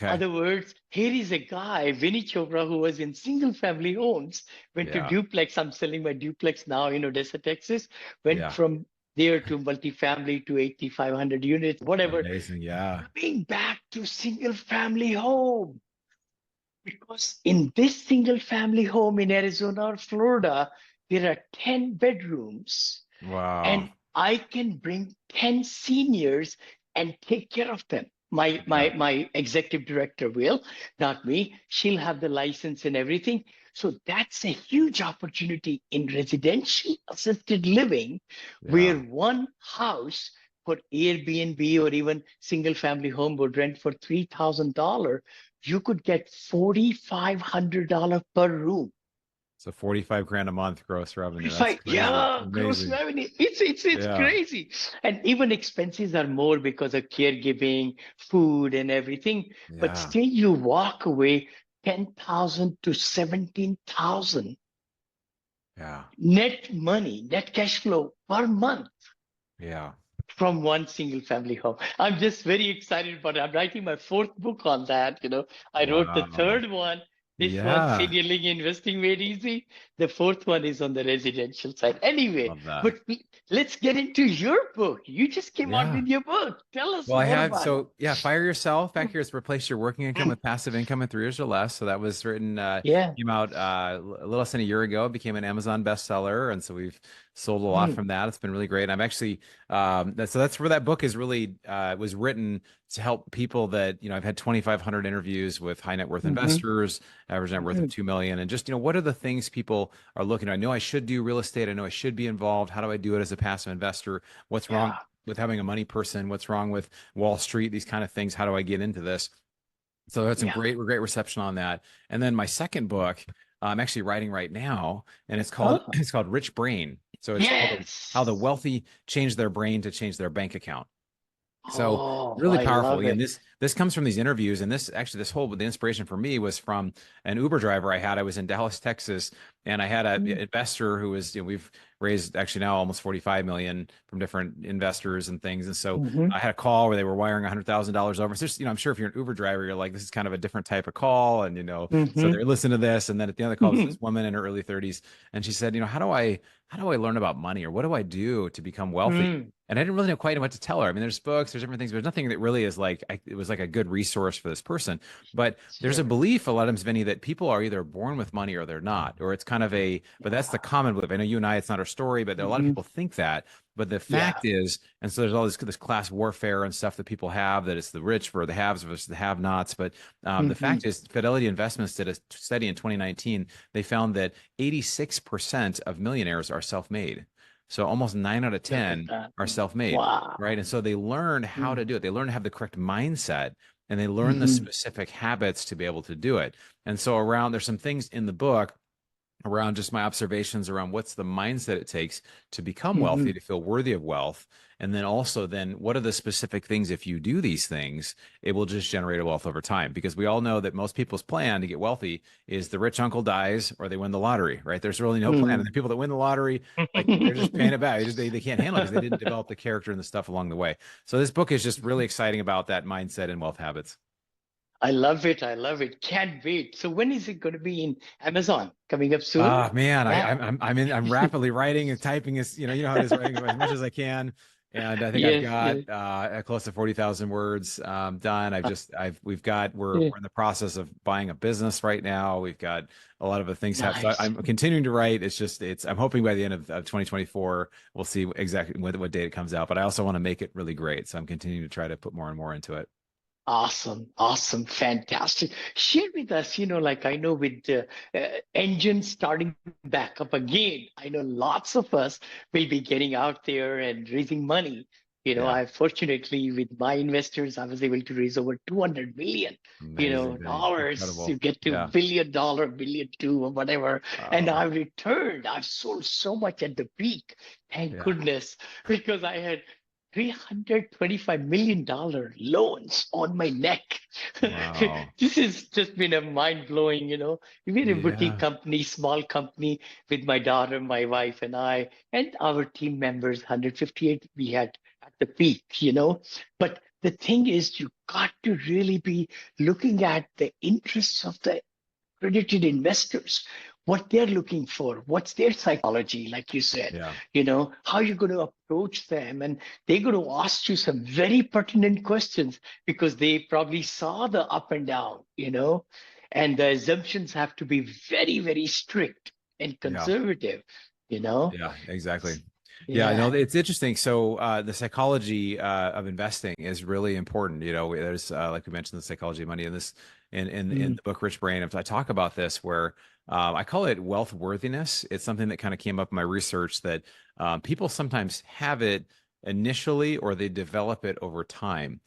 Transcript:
Okay. Other words, here is a guy, Vinney Chopra, who was in single family homes, went to Yeah. duplex. I'm selling my duplex now in Odessa, Texas. Went Yeah. from there to multifamily to 8,500 units, whatever, Amazing. Yeah. coming back to single family home. Because in this single family home in Arizona or Florida, there are 10 bedrooms Wow. and I can bring 10 seniors and take care of them. My Yeah. my my executive director will, not me. She'll have the license and everything. So that's a huge opportunity in residential assisted living, where Yeah. one house for Airbnb or even single family home would rent for $3,000. You could get $4,500 per room. So 45 grand a month gross revenue. That's 45, crazy. yeah, gross Amazing. revenue. It's Yeah. crazy. And even expenses are more because of caregiving, food, and everything. But Yeah. still, you walk away 10,000 to 17,000 Yeah. net money, net cash flow per month Yeah. from one single family home. I'm just very excited about it. I'm writing my fourth book on that. I wrote the Wow. third one. This one, Yeah. Senior Living Investing Made Easy. The fourth one is on the residential side. Anyway, Love that. but let's get into your book. You just came out Yeah. with your book. Tell us Well, I more had about so yeah, fire yourself back it. here is replace your working income with passive income in 3 years or less. So that was written, Yeah. came out a little less than a year ago, became an Amazon bestseller, and so we've sold a lot Mm, from that. It's been really great. I'm actually so that's where that book is really was written to help people that I've had 2,500 interviews with high net worth mhm, investors, average net worth of mhm. 2 million, and just what are the things people are looking at? I know I should do real estate. I know I should be involved. How do I do it as a passive investor? What's wrong Yeah. with having a money person? What's wrong with Wall Street? These kind of things. How do I get into this? So that's some Yeah. great reception on that. And then my second book, I'm actually writing right now, and it's called Oh, it's called Rich Brain. So it's how the yes. wealthy change their brain to change their bank account. So Oh, really I powerful. love Again, it. this comes from these interviews, and the inspiration for me was from an Uber driver I had. I was in Dallas, Texas, and I had an Mm, investor who was, we've raised actually now almost 45 million from different investors and things. And so mhm, I had a call where they were wiring $100,000 over. So just, I'm sure if you're an Uber driver, you're like, this is kind of a different type of call. And, so mhm, they're listening to this. And then at the end of the call was mhm, this woman in her early 30s. And she said, how do I learn about money, or what do I do to become wealthy? mm. And I didn't really know quite what to tell her. I mean, there's books, there's different things, but there's nothing that really is like, it was like a good resource for this person. But there's a Sure. belief a lot of times, Vinny, that people are either born with money or they're not, or it's kind of but that's the Yeah. common belief. I know you and I, it's not our story, but a lot of Mhm. people think that. But the fact Yeah. is, and so there's all this class warfare and stuff that people have, that it's the rich for the haves versus the have-nots. But the Mhm. fact is, Fidelity Investments did a study in 2019. They found that 86% of millionaires are self-made. So almost 9 out of 10 Look at that. are self-made, right? Wow. And so they learn how to Mm. do it. They learn to have the correct mindset, and they learn the Mhm. specific habits to be able to do it. And so there's some things in the book around just my observations around what's the mindset it takes to become wealthy, Mhm. to feel worthy of wealth. And then also what are the specific things, if you do these things, it will just generate a wealth over time. Because we all know that most people's plan to get wealthy is the rich uncle dies or they win the lottery, right? There's really no plan. And the Mm. people that win the lottery, like they're just paying it back. They can't handle it because they didn't develop the character and the stuff along the way. So this book is just really exciting about that mindset and wealth habits. I love it. I love it. Can't wait. So when is it going to be in Amazon? Coming up soon? Ah, man, Yeah. I'm rapidly writing and typing as how it is, writing as much as I can. And I think I've Yes. got Yes. close to 40,000 words done. We're in the process of buying a business right now. We've got a lot of the things have. So Nice. I'm continuing to write. I'm hoping by the end of 2024 we'll see exactly what date it comes out. But I also want to make it really great. So I'm continuing to try to put more and more into it. Awesome, awesome, fantastic. Share with us, like I know with engines starting back up again, I know lots of us will be getting out there and raising money. Yeah, I fortunately with my investors, I was able to raise over 200 million, amazing, Vinny. dollars. You Incredible. get to Yeah. $1 billion, billion two, or whatever. And Wow. I've returned. I've sold so much at the peak. Thank Yeah. goodness, because I had $325 million loans on my neck. Wow. This has just been a mind blowing, We're a boutique Yeah. company, small company with my daughter, my wife, and I, and our team members, 158 we had at the peak, But the thing is, you got to really be looking at the interests of the accredited investors, what they're looking for, what's their psychology, like you said, Yeah. how you're going to approach them. And they're going to ask you some very pertinent questions because they probably saw the up and down, and the assumptions have to be very, very strict and Yeah. conservative, you know? Yeah, exactly. Yeah, I know Yeah. it's interesting. So the psychology of investing is really important. There's like we mentioned, the psychology of money in this in Mm. the book Rich Brain. I talk about this where I call it wealth worthiness. It's something that kind of came up in my research that people sometimes have it initially or they develop it over time.